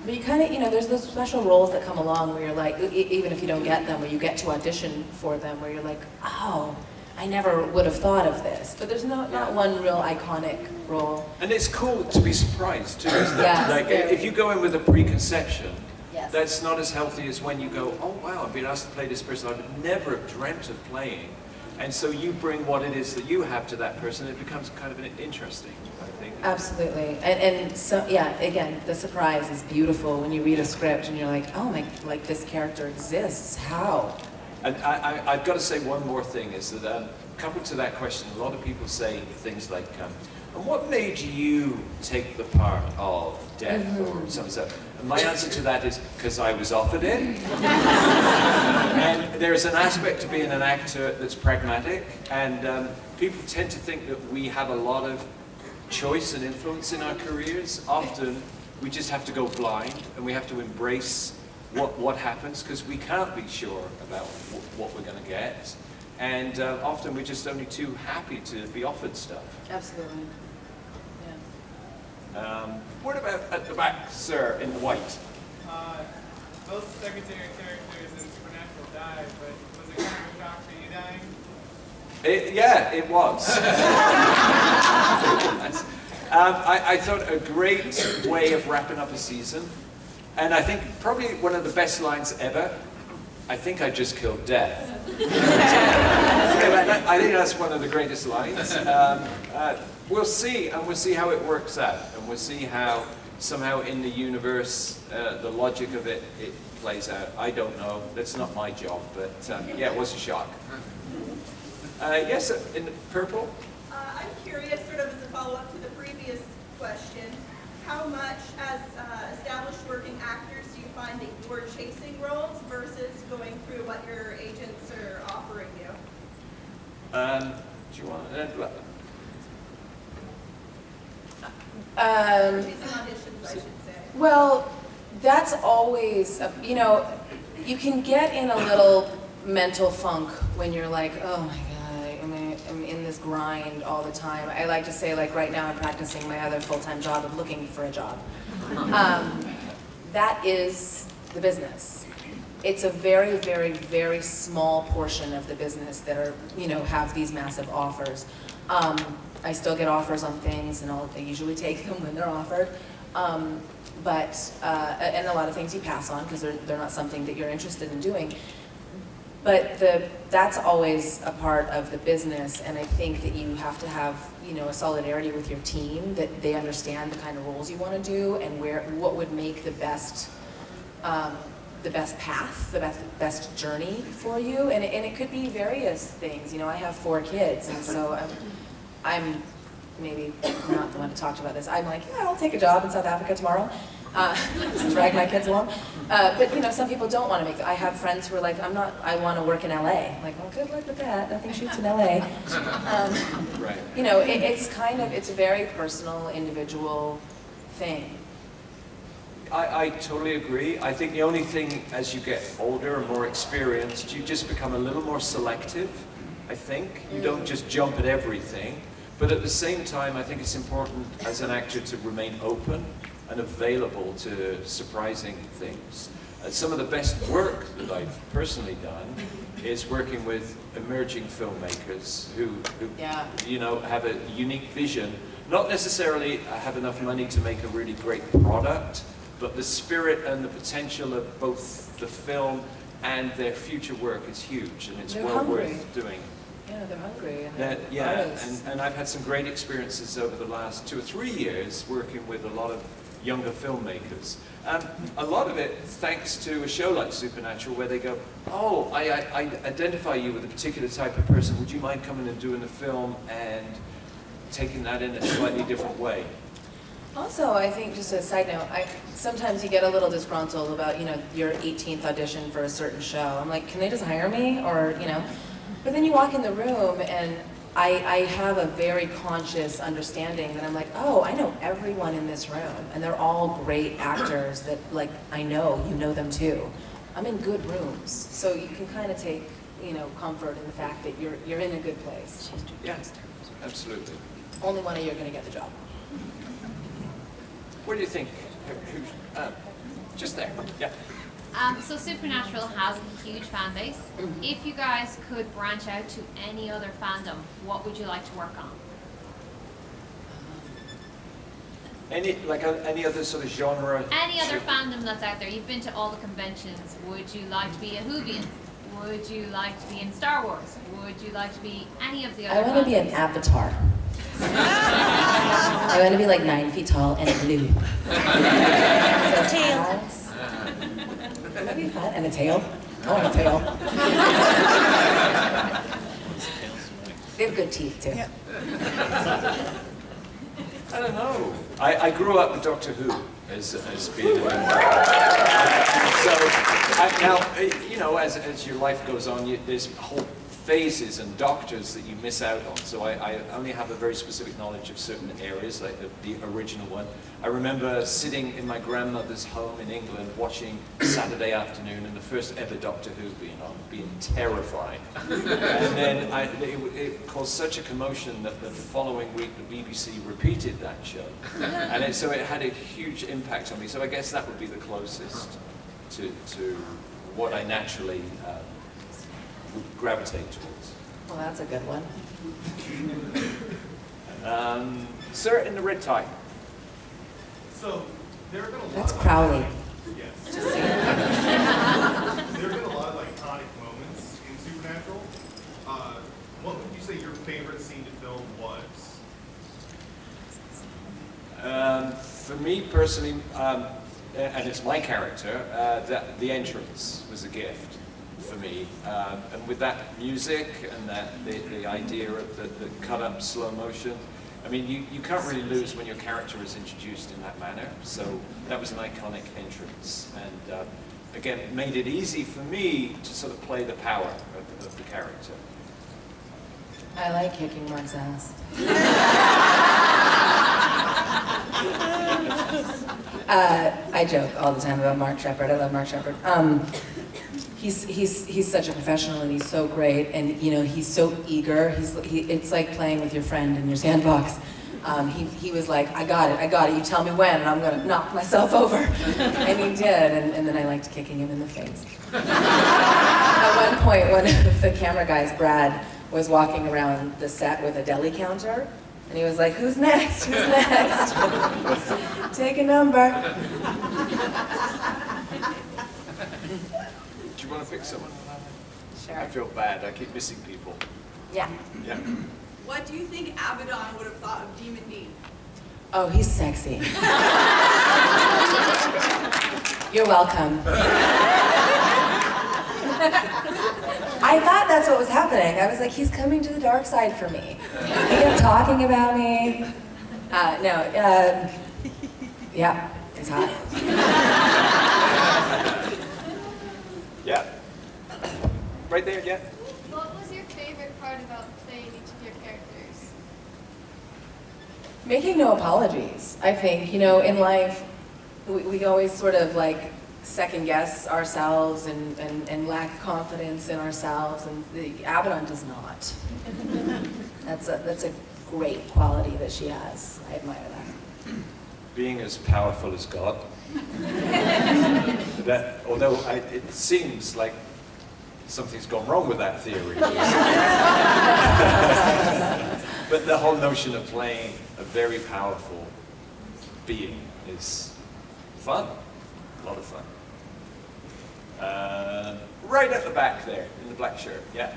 But you kind of, there's those special roles that come along where you're like, even if you don't get them, where you get to audition for them, where you're like, oh, I never would have thought of this. But there's not one real iconic role. And it's cool to be surprised too, isn't it? Yes, like very. if you go in with a preconception, Yes. that's not as healthy as when you go, oh wow, I've been asked to play this person I would never have dreamt of playing. And so you bring what it is that you have to that person, it becomes kind of interesting, I think. Absolutely. And so, yeah, again, the surprise is beautiful when you read a script and you're like, oh my, like this character exists, how? And I've got to say one more thing, is that coupled to that question, a lot of people say things like, and what made you take the part of Death or something like that? And my answer to that is, because I was offered it. And there's an aspect to being an actor that's pragmatic, and people tend to think that we have a lot of choice and influence in our careers. Often, we just have to go blind, and we have to embrace what happens, because we can't be sure about what we're going to get. And often we're just only too happy to be offered stuff. Absolutely. What about at the back, sir, in white? Both secondary characters in Supernatural died, but was it kind of a shock for you dying? It was. I thought a great way of wrapping up a season. And I think probably one of the best lines ever, I think I just killed death. I think that's one of the greatest lines. We'll see, and we'll see how it works out. And we'll see how somehow in the universe, the logic of it plays out. I don't know, that's not my job, but yeah, it was a shock. Yes, in the purple? I'm curious, sort of as a follow-up to the previous question, how much as established working actors do you find that you're chasing roles versus going through what your agents are offering you? Do you want to... Chasing auditions, I should say. Well, that's always, you can get in a little mental funk when you're like, oh my God, I'm in this grind all the time. I like to say, like right now I'm practicing my other full-time job of looking for a job. That is the business. It's a very, very, very small portion of the business that are, have these massive offers. I still get offers on things, and I usually take them when they're offered. And a lot of things you pass on because they're not something that you're interested in doing. But that's always a part of the business, and I think that you have to have, a solidarity with your team, that they understand the kind of roles you want to do and what would make the best path, the best journey for you, and it could be various things. I have 4 kids, and so I'm maybe not the one to talk about this. I'm like, yeah, I'll take a job in South Africa tomorrow. Just drag my kids along. But some people don't want to make. I have friends who are like, I want to work in LA. I'm like, well, good luck with that. Nothing shoots in LA. Right. It's a very personal, individual thing. I totally agree. I think the only thing, as you get older and more experienced, you just become a little more selective, I think. You don't just jump at everything. But at the same time, I think it's important as an actor to remain open and available to surprising things. Some of the best work that I've personally done is working with emerging filmmakers who have a unique vision, not necessarily have enough money to make a really great product, but the spirit and the potential of both the film and their future work is huge, and it's well worth doing. Yeah, they're hungry. And And I've had some great experiences over the last 2 or 3 years working with a lot of younger filmmakers. A lot of it thanks to a show like Supernatural, where they go, oh, I identify you with a particular type of person. Would you mind coming and doing the film and taking that in a slightly different way? Also, I think, just a side note, sometimes you get a little disgruntled about, your 18th audition for a certain show. I'm like, can they just hire me? Or, but then you walk in the room and I have a very conscious understanding that I'm like, oh, I know everyone in this room, and they're all great actors that, like, I know, you know them too. I'm in good rooms, so you can kind of take, comfort in the fact that you're in a good place. Yeah, absolutely. Only one of you are going to get the job. What do you think? Just there. Yeah. So Supernatural has a huge fan base. If you guys could branch out to any other fandom, what would you like to work on? Any other sort of genre? Any other fandom that's out there. You've been to all the conventions. Would you like to be a Whovian? Would you like to be in Star Wars? Would you like to be any of the other I want to be an avatar. I want to be like 9 feet tall and blue. Tails. That'd be fun. And a tail. I want a tail. They have good teeth too. I don't know. I grew up with Doctor Who as being a now, as your life goes on, there's whole phases and doctors that you miss out on. So I only have a very specific knowledge of certain areas, like the original one. I remember sitting in my grandmother's home in England watching Saturday Afternoon and the first ever Doctor Who being terrifying. And then it caused such a commotion that the following week the BBC repeated that show. And so it had a huge impact on me. So I guess that would be the closest to what I naturally would gravitate towards. Well, that's a good one. Sir in the red tie. So there have been a lot. That's Crowley. Yes. There have been a lot of iconic moments in Supernatural. What would you say your favorite scene to film was? For me personally, and it's my character, the entrance was a gift for me, and with that music and the idea of the cut up slow motion, I mean, you can't really lose when your character is introduced in that manner. So that was an iconic entrance, and again, it made it easy for me to sort of play the power of the character. I like kicking Mark's ass. I joke all the time about Mark Sheppard. I love Mark Sheppard. He's such a professional, and he's so great, and he's so eager. It's like playing with your friend in your sandbox. He was like, I got it, you tell me when, and I'm gonna knock myself over. And he did, and then I liked kicking him in the face. At one point, one of the camera guys, Brad, was walking around the set with a deli counter, and he was like, who's next, who's next? Take a number. Do you want to pick someone? Sure. I feel bad, I keep missing people. Yeah. Yeah. What do you think Abaddon would have thought of Demon Dean? Oh, he's sexy. You're welcome. I thought that's what was happening. I was like, he's coming to the dark side for me. He kept talking about me. Yeah, he's hot. Yeah. Right there, yeah. What was your favorite part about playing each of your characters? Making no apologies. I think, in life, we always sort of like second guess ourselves and lack confidence in ourselves, and the Abaddon does not. That's a great quality that she has. I admire that. Being as powerful as God. Although it seems like something's gone wrong with that theory. But the whole notion of playing a very powerful being is fun, a lot of fun. Right at the back there, in the black shirt, yeah?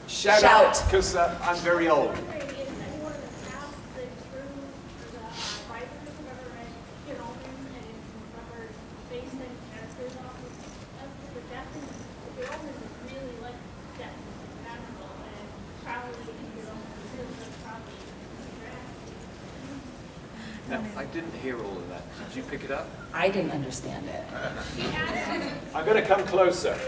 Shout out, because I'm very old. No, I didn't hear all of that. Did you pick it up? I didn't understand it. I'm going to come closer.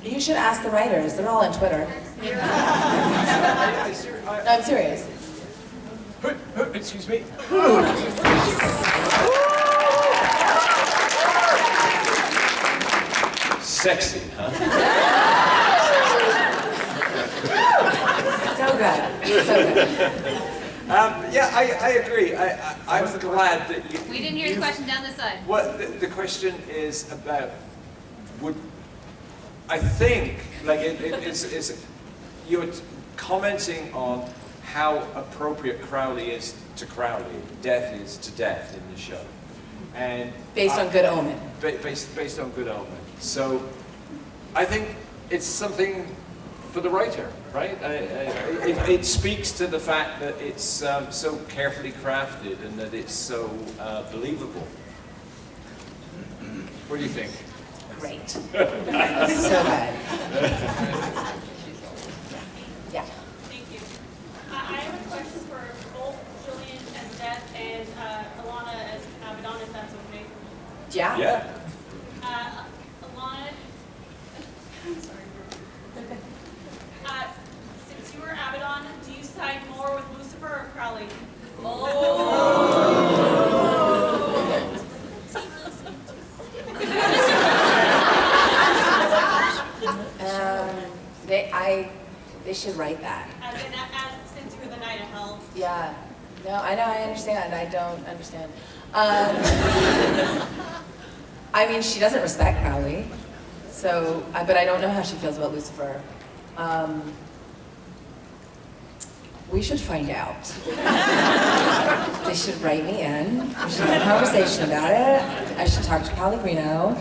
You should ask the writers. They're all on Twitter. No, I'm serious. Excuse me. Sexy, huh? So good. So good. Yeah, I agree. I'm glad that you... We didn't hear the question down this side. Well, the question is about, I think, like, it's you're commenting on how appropriate Crowley is to Crowley, death is to death in the show. And based on Good Omen. Based on Good Omen. So I think it's something for the writer, right? It speaks to the fact that it's so carefully crafted and that it's so believable. What do you think? Great. So good. Yeah. Thank you. I have a question for both Julian as Death and Alaina as Abaddon, if that's okay. Yeah. Yeah. Alaina, I'm sorry. Since you were Abaddon, do you side more with Lucifer or Crowley? They should write that. Since you were the Knight of Hell. Yeah. No, I know, I understand. I don't understand. I mean, she doesn't respect Crowley, so, but I don't know how she feels about Lucifer. We should find out. They should write me in. We should have a conversation about it. I should talk to Pellegrino.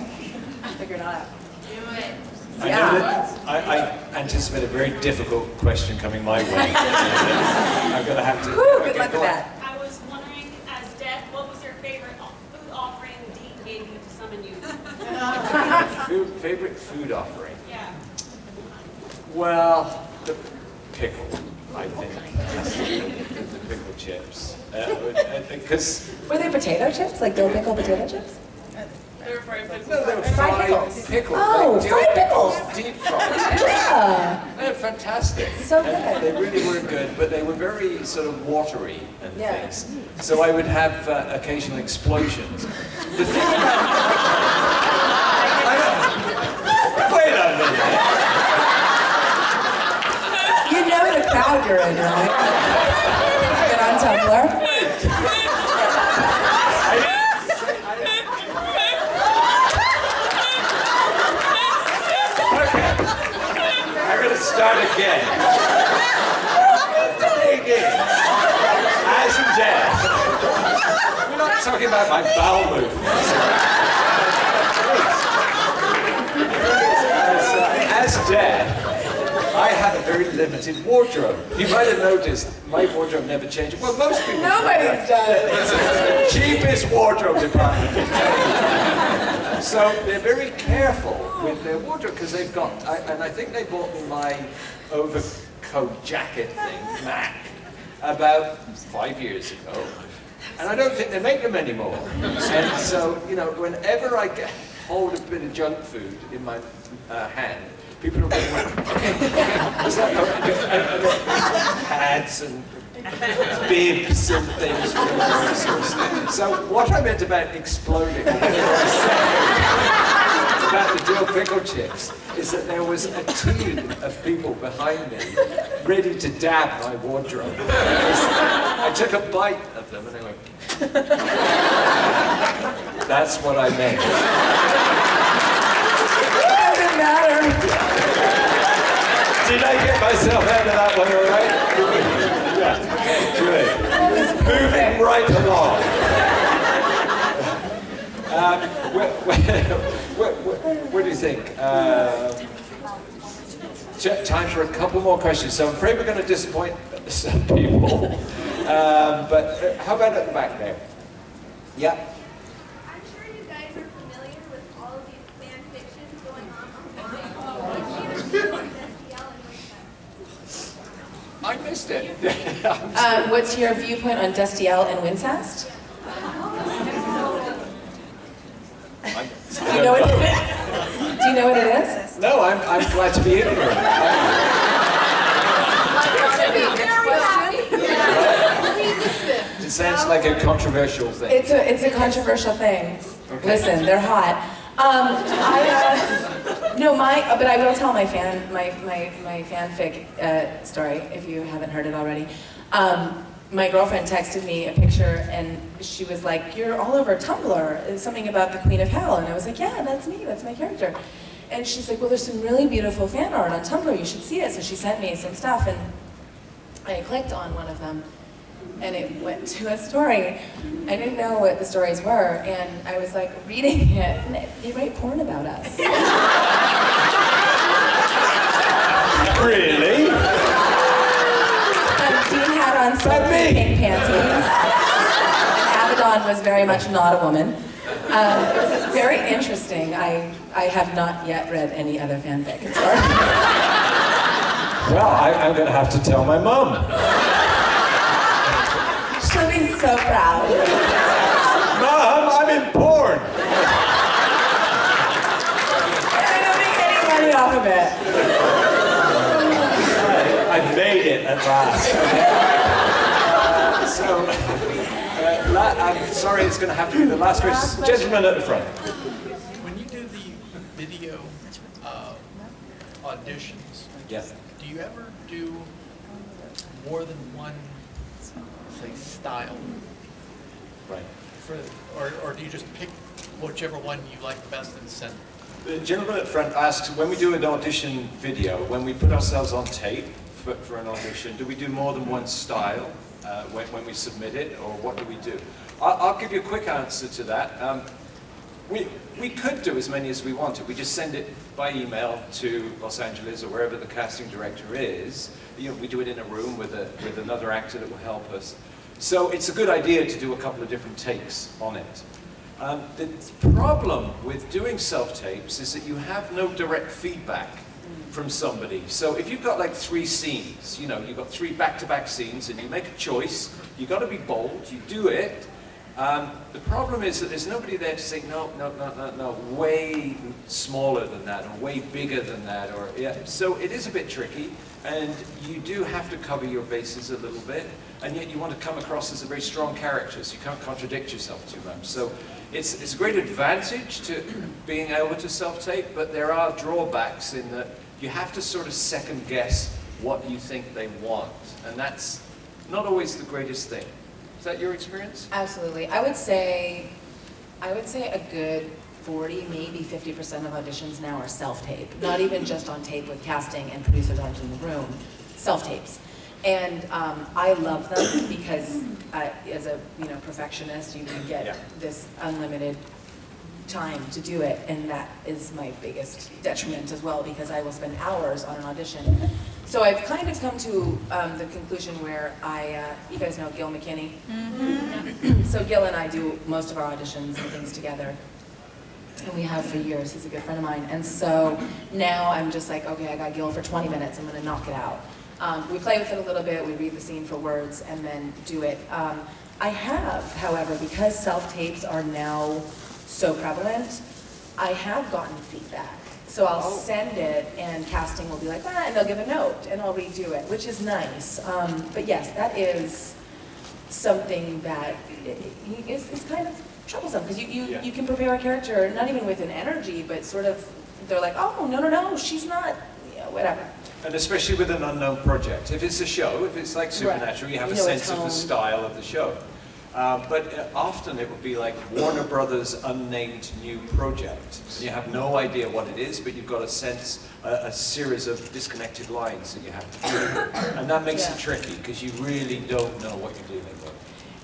Figure it out. Do it. I know that I anticipate a very difficult question coming my way. I'm going to have to... Woo, good luck with that. I was wondering, as Death, what was your favorite food offering Dean gave you to summon you? Favorite food offering? Yeah. Well, the pickle, I think. The pickle chips. Because... Were they potato chips? Like dill pickle potato chips? They were fried pickles. No, they were Fried fried pickles. Oh, Like fried pickles. Deep fried. Yeah. They're fantastic. So good. And they really were good, but they were very sort of watery and Yeah. things. So I would have occasional explosions. The thing about... Wait a minute. You know the crowd you're in, right? Get on Tumblr. Start again. As in death. We're not talking about my bowel movements. As death, I have a very limited wardrobe. You might have noticed my wardrobe never changes. Well, most people. Nobody's done it. It's the cheapest wardrobe department. So they're very careful with their wardrobe because they've got, and I think they bought me my overcoat jacket thing, Mac, about 5 years ago. And I don't think they make them anymore. And so, you know, whenever I get hold of a bit of junk food in my hand, people are going, okay, is that pads and bibs and things. So what I meant about exploding, or whatever I said about the dill pickle chips, is that there was a team of people behind me ready to dab my wardrobe. I took a bite of them and they went, that's what I meant. It doesn't matter. Did I get myself out of that one all right? Yeah, okay, good. Moving right along. What do you think? Time for a couple more questions. So I'm afraid we're going to disappoint some people. But how about at the back there? Yeah. I'm sure you guys are familiar with all of these fan fictions going on online. What's your view on SDL and Wincest? I missed it. What's your viewpoint on Destiel and Wincest? Do you know what it is? Do you know what it is? No, I'm glad to be ignorant. It sounds like a controversial thing. It's a controversial thing. Okay. Listen, they're hot. But I will tell my fanfic story if you haven't heard it already. My girlfriend texted me a picture and she was like, "You're all over Tumblr. It's something about the Queen of Hell." And I was like, "Yeah, that's me. That's my character." And she's like, "Well, there's some really beautiful fan art on Tumblr. You should see it." So she sent me some stuff and I clicked on one of them and it went to a story. I didn't know what the stories were and I was like reading it and they write porn about us. Really? Dean had on some pink panties. And Abaddon was very much not a woman. It was very interesting. I have not yet read any other fanfic. It's hard. Well, I'm going to have to tell my mum. She'll be so proud. Mom, I'm in porn. I don't make any money off of it. I made it at last. I'm sorry, it's going to have to be the last question. Gentleman at the front. When you do the video auditions, Yes. do you ever do more than one, say, style? Right. Or do you just pick whichever one you like best and send? The gentleman at the front asks, when we do an audition video, when we put ourselves on tape for an audition, do we do more than one style when we submit it, or what do we do? I'll give you a quick answer to that. We could do as many as we wanted. We just send it by email to Los Angeles or wherever the casting director is. We do it in a room with another actor that will help us. So it's a good idea to do a couple of different takes on it. The problem with doing self-tapes is that you have no direct feedback from somebody. So if you've got like 3 scenes, you've got 3 back-to-back scenes and you make a choice, you've got to be bold, you do it. The problem is that there's nobody there to say, no, way smaller than that, or way bigger than that, or yeah. So it is a bit tricky, and you do have to cover your bases a little bit, and yet you want to come across as a very strong character, so you can't contradict yourself too much. So it's a great advantage to being able to self-tape, but there are drawbacks in that you have to sort of second guess what you think they want, and that's not always the greatest thing. Is that your experience? Absolutely. I would say a good 40, maybe 50% of auditions now are self-tape. Not even just on tape with casting and producers aren't in the room, self-tapes. And I love them because as a perfectionist, you can get this unlimited time to do it, and that is my biggest detriment as well, because I will spend hours on an audition. So I've kind of come to the conclusion where you guys know Gil McKinney? Mm-hmm. So Gil and I do most of our auditions and things together, and we have for years. He's a good friend of mine. And so now I'm just like, okay, I got Gil for 20 minutes, I'm gonna knock it out. We play with it a little bit, we read the scene for words, and then do it. I have, however, because self-tapes are now so prevalent, I have gotten feedback. So I'll send it, and casting will be like, and they'll give a note, and I'll redo it, which is nice. But yes, that is something that is kind of troublesome, because you can prepare a character, not even with an energy, but sort of, they're like, oh, no, she's not, whatever. And especially with an unknown project. If it's a show, if it's like Supernatural, you have a sense of the style of the show. But often it would be like Warner Brothers' unnamed new project. You have no idea what it is, but you've got a sense, a series of disconnected lines that you have to do. And that makes it tricky, because you really don't know what you're dealing with.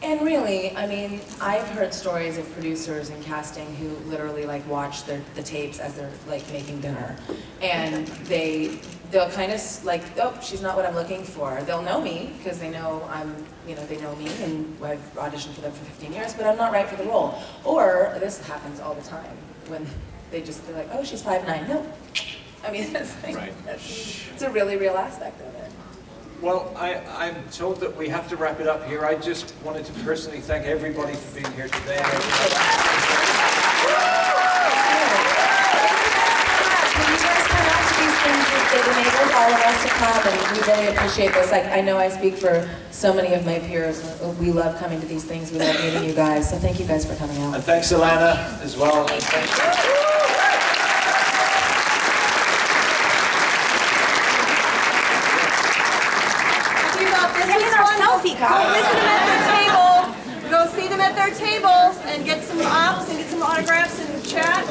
And really, I mean, I've heard stories of producers and casting who literally like watch the tapes as they're like making dinner. And they'll kind of like, oh, she's not what I'm looking for. They'll know me because they know they know me, and I've auditioned for them for 15 years, but I'm not right for the role. Or this happens all the time when they're like, oh, she's 5'9". No, I mean, it's a really real aspect of it. Well, I'm told that we have to wrap it up here. I just wanted to personally thank everybody for being here today. They've enabled all of us to come, and we really appreciate this. I know I speak for so many of my peers. We love coming to these things. We love meeting you guys. So thank you guys for coming out. And thanks, Alaina, as well. And Go see them at their table and get some ops and get some autographs and chat.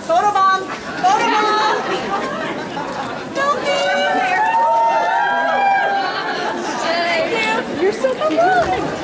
Photobomb! Photobomb! Selfie! You're so cute!